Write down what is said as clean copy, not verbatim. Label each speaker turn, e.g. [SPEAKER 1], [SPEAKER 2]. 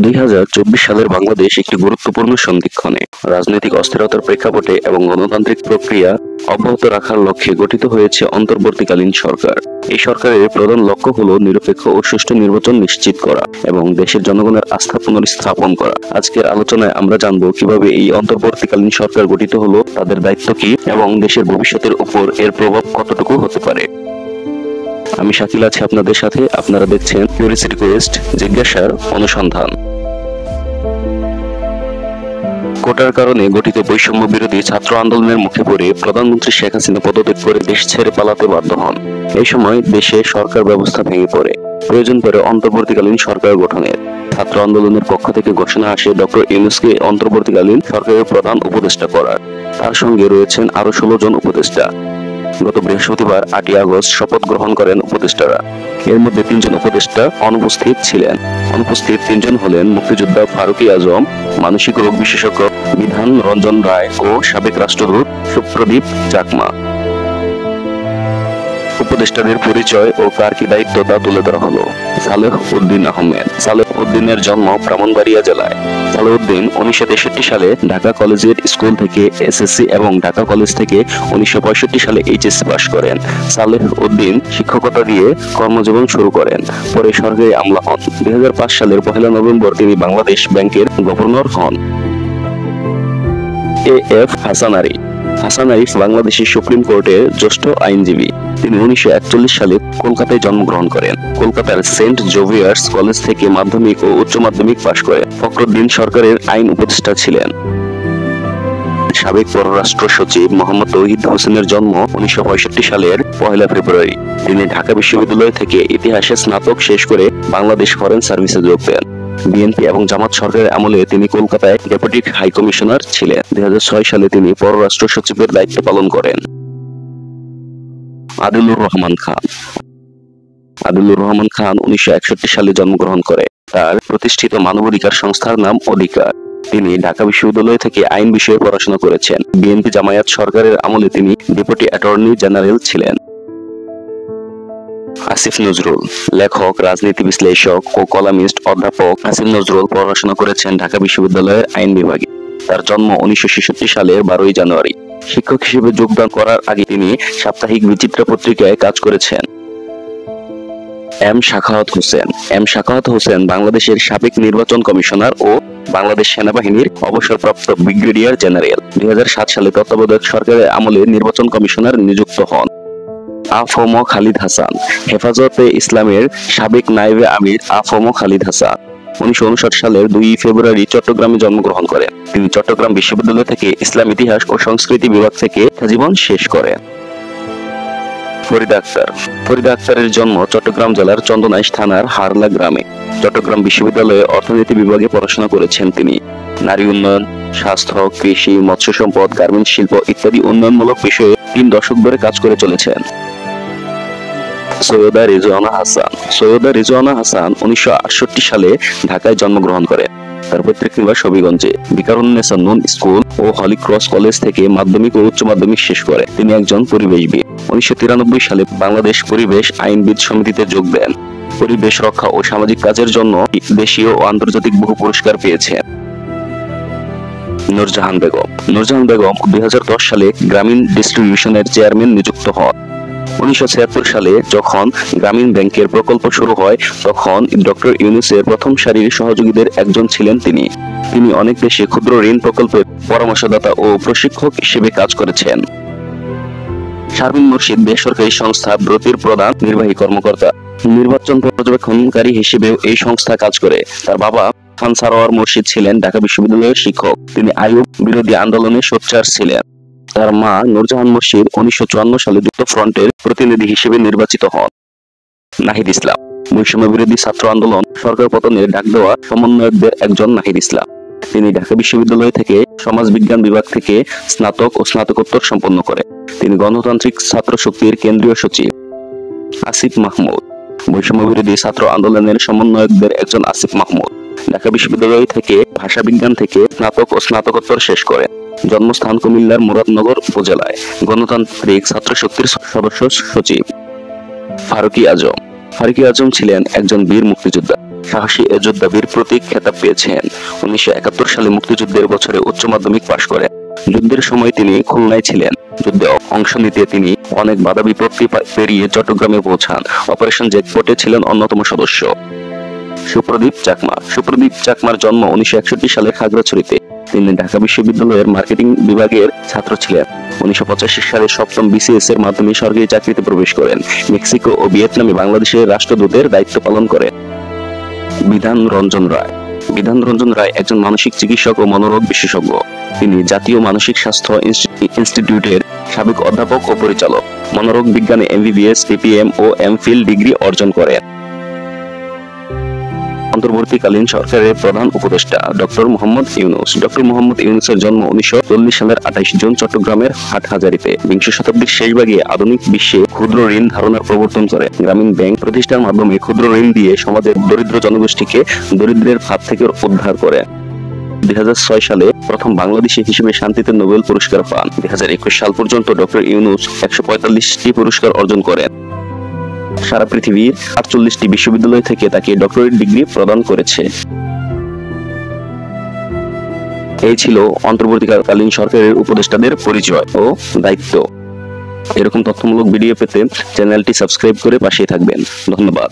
[SPEAKER 1] 2024 সালের বাংলাদেশ একটি গুরুত্বপূর্ণ সন্ধিক্ষণে রাজনৈতিক অস্থিরতার প্রেক্ষাপটে এবং গণতান্ত্রিক প্রক্রিয়া অব্যাহত রাখার লক্ষ্যে গঠিত হয়েছে অন্তর্বর্তীকালীন সরকার। এই সরকারের প্রধান লক্ষ্য হলো নিরপেক্ষ ও সুষ্ঠু নির্বাচন নিশ্চিত করা এবং দেশের জনগণের আস্থা পুনর্স্থাপন করা। আজকের আলোচনায় আমরা জানব কিভাবে এই অন্তর্বর্তীকালীন সরকার গঠিত হলো, তাদের দায়িত্ব কি এবং দেশের ভবিষ্যতের উপর এর প্রভাব কতটুকু হতে পারে। আমি শাকিল আছি আপনাদের সাথে। আপনারা দেখছেন কিউরিওসিটি কোয়েস্ট, জিজ্ঞাসার অনুসন্ধান। কোটার কারণে গঠিত বৈষম্য বিরোধী ছাত্র আন্দোলনের মুখে পড়ে প্রধানমন্ত্রী শেখ হাসিনা পদত্যাগ করে দেশ ছেড়ে পালাতে বাধ্য হন। এই সময় দেশে সরকার ব্যবস্থা ভেঙে পড়ে। প্রয়োজন পড়ে অন্তর্বর্তীকালীন সরকার গঠনের। ছাত্র আন্দোলনের পক্ষ থেকে ঘোষণা আসে ডক্টর ইউনূসকে অন্তর্বর্তীকালীন সরকারের প্রধান উপদেষ্টা করার। তার সঙ্গে রয়েছেন আরো 16 জন উপদেষ্টা। গত বৃহস্পতিবার 8ই আগস্ট শপথ গ্রহণ করেন উপদেষ্টারা। এর মধ্যে 3 জন উপদেষ্টা অনুপস্থিত ছিলেন। অনুপস্থিত 3 জন হলেন মুক্তিযোদ্ধা ফারুকী আজম, মানসিক রোগ বিশেষজ্ঞ বিধান রঞ্জন রায় ও সাবেক রাষ্ট্রদূত সুপ্রদীপ চাকমা। উপদেষ্টাদের পরিচয় ও কার কি দায়িত্ব তা তুলে ধরা হলো। সালেহ উদ্দিন আহমেদ। সালেহ উদ্দিনের জন্ম ব্রাহ্মণবাড়িয়া জেলায়। সালেহ উদ্দিন 1963 সালে ঢাকা কলেজিয়েট স্কুল থেকে এসএসসি এবং ঢাকা কলেজ থেকে 1965 সালে এইচএসসি পাশ করেন। সালেহ উদ্দিন শিক্ষকতা দিয়ে কর্মজীবন শুরু করেন। পরে সরকারি আমলা হন। 2005 সালের 1 নভেম্বর তিনি বাংলাদেশ ব্যাংকের গভর্নর হন। এএফ হাসান আরিফ। হাসান আরিফ বাংলাদেশের সুপ্রিম কোর্টের জ্যেষ্ঠ আইনজীবী। তিনি 1941 সালে কলকাতায় জন্মগ্রহণ করেন। কলকাতার সেন্ট জেভিয়ার্স কলেজ থেকে মাধ্যমিক ও উচ্চ মাধ্যমিক পাশ করেন। ফখরুদ্দিন সরকারের আইন উপদেষ্টা ছিলেন। সাবেক পররাষ্ট্র সচিব মোহাম্মদ তৌহিদ হোসেনের জন্ম 1965 সালের 1 ফেব্রুয়ারি। তিনি ঢাকা বিশ্ববিদ্যালয় থেকে ইতিহাসে স্নাতক শেষ করে বাংলাদেশ ফরেন সার্ভিসে যোগ দেন। বিএনপি এবং জামাত সরকারের আমলে তিনি কলকাতায় ডেপুটি হাই কমিশনার ছিলেন। 2006 সালে তিনি পররাষ্ট্র সচিবের দায়িত্ব পালন করেন। আদিলুর রহমান খান। আদিলুর রহমান খান 1961 সালে জন্মগ্রহণ করে। তার প্রতিষ্ঠিত মানবাধিকার সংস্থার নাম অধিকার। তিনি ঢাকা বিশ্ববিদ্যালয় থেকে আইন বিষয়ে পড়াশোনা করেছেন। বিএনপি জামায়াত সরকারের আমলে তিনি ডেপুটি অ্যাটর্নি জেনারেল ছিলেন। আসিফ নজরুল। লেখক, রাজনীতি বিশ্লেষক ও কলামিস্ট। অধ্যাপক আসিফ নজরুল পড়াশোনা করেছেন ঢাকা বিশ্ববিদ্যালয়ের আইন বিভাগে। তার জন্ম 1966 সালের 12 জানুয়ারি। শিক্ষক হিসেবে যোগদান করার আগে তিনি সাপ্তাহিক বিচিত্রা পত্রিকায় কাজ করেছেন। এম সাখাওয়াত হোসেন। এম সাখাওয়াত হোসেন বাংলাদেশের সাবেক নির্বাচন কমিশনার ও বাংলাদেশ সেনাবাহিনীর অবসরপ্রাপ্ত ব্রিগেডিয়ার জেনারেল। 2007 সালে তত্ত্বাবধায়ক সরকারের আমলে নির্বাচন কমিশনার নিযুক্ত হন। আফম খালিদ হাসান। হেফাজতে ইসলামের সাবেক নায়েবে আমির আফম খালিদ হাসান 1959 সালের 2 ফেব্রুয়ারি চট্টগ্রামে জন্মগ্রহণ করেন। তিনি চট্টগ্রাম বিশ্ববিদ্যালয় থেকে ইসলাম ইতিহাস ও সংস্কৃতি বিভাগ থেকে জীবন শেষ করেন। ফরিদা আক্তার। ফরিদা আক্তারের জন্ম চট্টগ্রাম জেলার চন্দনাইশ থানার হারলা গ্রামে। চট্টগ্রাম বিশ্ববিদ্যালয়ে অর্থনীতি বিভাগে পড়াশোনা করেছেন তিনি। নারী উন্নয়ন, স্বাস্থ্য, কৃষি, মৎস্য সম্পদ, গার্মেন্টস শিল্প ইত্যাদি উন্নয়নমূলক বিষয়ে 3 দশক ধরে কাজ করে চলেছেন। সৈয়দা রিজওয়ানা হাসান। সৈয়দা রিজওয়ানা হাসান 1968 সালে ঢাকায় জন্মগ্রহণ করেন। তার পৈতৃক নিবাস হবিগঞ্জে। বিকারুন্নেসা নূন স্কুল ও হলি ক্রস কলেজ থেকে মাধ্যমিক ও উচ্চ মাধ্যমিক শেষ করে। তিনি একজন পরিবেশবিদ। 1993 সালে বাংলাদেশ পরিবেশ আইনবিদ সমিতিতে যোগ দেন। পরিবেশ রক্ষা ও সামাজিক কাজের জন্য দেশীয় ও আন্তর্জাতিক বহু পুরস্কার পেয়েছেন। নূরজাহান বেগম। নূরজাহান বেগম 2010 সালে গ্রামীণ ডিস্ট্রিবিউশনের চেয়ারম্যান নিযুক্ত হন। 1976 সালে যখন গ্রামীণ ব্যাংকের প্রকল্প শুরু হয় তখন ডক্টর ইউনূসের প্রথম সারির সহযোগীদের একজন ছিলেন তিনি। তিনি অনেক দেশে ক্ষুদ্র ঋণ প্রকল্পের পরামর্শদাতা ও প্রশিক্ষক হিসেবে কাজ করেছেন। শারমিন মুর্শিদ বেসরকারি সংস্থা ব্রতির প্রধান নির্বাহী কর্মকর্তা। নির্বাচন পর্যবেক্ষণকারী হিসেবে এই সংস্থা কাজ করে। তার বাবা খান সারোয়ার মুর্শিদ ছিলেন ঢাকা বিশ্ববিদ্যালয়ের শিক্ষক। তিনি আইয়ুব বিরোধী আন্দোলনে সোচ্চার ছিলেন। তার মা নূরজাহান মুর্শিদ 1954 সালে যুক্ত ফ্রন্টের প্রতিনিধি হিসেবে নির্বাচিত হন। নাহিদ ইসলাম। বৈষম্য বিরোধী ছাত্র আন্দোলন সরকার পতনের ডাক দেওয়া সমন্বয়কদের একজন নাহিদ ইসলাম। তিনি ঢাকা বিশ্ববিদ্যালয় থেকে সমাজ বিজ্ঞান বিভাগ থেকে স্নাতক ও স্নাতকোত্তর সম্পন্ন করেন। তিনি গণতান্ত্রিক ছাত্র শক্তির কেন্দ্রীয় সচিব। আসিফ মাহমুদ। বৈষম্য বিরোধী ছাত্র আন্দোলনের সমন্বয়কদের একজন আসিফ মাহমুদ। ঢাকা বিশ্ববিদ্যালয় থেকে ভাষা বিজ্ঞান থেকে স্নাতক ও স্নাতকোত্তর শেষ করেন। জন্মস্থান কুমিল্লার মুরাদনগর উপজেলায়। গণতান্ত্রিক ছাত্র শক্তির সদস্য সচিব। ফারুকী আজম। ফারুকী আজম ছিলেন একজন বীর মুক্তিযোদ্ধা। সাহসী এ যোদ্ধা বীর প্রতীক খেতাব পেয়েছেন। 1971 সালে মুক্তিযুদ্ধের বছরে উচ্চ মাধ্যমিক পাশ করেন। যুদ্ধের সময় তিনি খুলনায় ছিলেন। যুদ্ধে অংশ নিতে তিনি অনেক বাধা বিপত্তি পেরিয়ে চট্টগ্রামে পৌঁছান। অপারেশন জ্যাকপটে ছিলেন অন্যতম সদস্য। সুপ্রদীপ চাকমা। সুপ্রদীপ চাকমার জন্ম 1961 সালে খাগড়াছড়িতে। তিনি ঢাকা বিশ্ববিদ্যালয়ের মার্কেটিং বিভাগের ছাত্র ছিলেন। 1985 সালে সপ্তম BCS এর মাধ্যমে সরকারি চাকরিতে প্রবেশ করেন। মেক্সিকো ও ভিয়েতনামে বাংলাদেশের রাষ্ট্রদূতের দায়িত্ব পালন করেন। বিধান রঞ্জন রায়। বিধান রঞ্জন রায় একজন মানসিক চিকিৎসক ও মনোরোগ বিশেষজ্ঞ। তিনি জাতীয় মানসিক স্বাস্থ্য ইনস্টিটিউটের সাবেক অধ্যাপক ও পরিচালক। মনোরোগ বিজ্ঞানে MBBS, PPM ও MPhil ডিগ্রি অর্জন করেন। অন্তর্বর্তীকালীন সরকারের প্রধান উপদেষ্টা ডক্টর মোহাম্মদ ইউনূস। ডক্টর মোহাম্মদ ইউনূসের জন্ম 1940 সালের 28 জুন চট্টগ্রামের হাটহাজারীতে। বিংশ শতাব্দীর শেষ ভাগে আধুনিক বিশ্বে ক্ষুদ্র ঋণ ধারণার প্রবর্তন করে। গ্রামীণ ব্যাংক প্রতিষ্ঠার মাধ্যমে ক্ষুদ্র ঋণ দিয়ে সমাজের দরিদ্র জনগোষ্ঠীকে দরিদ্রের ফাঁদ থেকে উদ্ধার করে। 2006 সালে প্রথম বাংলাদেশি হিসেবে শান্তিতে নোবেল পুরস্কার পান। 2021 সাল পর্যন্ত ডক্টর ইউনূস 145টি পুরস্কার অর্জন করেন। সারা পৃথিবীর 48টি বিশ্ববিদ্যালয় থেকে তাকে ডক্টরেট ডিগ্রি প্রদান করেছে। এই ছিল অন্তর্বর্তীকালীন সরকারের উপদেষ্টাদের পরিচয় ও দায়িত্ব। এরকম তথ্যমূলক ভিডিও পেতে চ্যানেলটি সাবস্ক্রাইব করে পাশেই থাকবেন। ধন্যবাদ।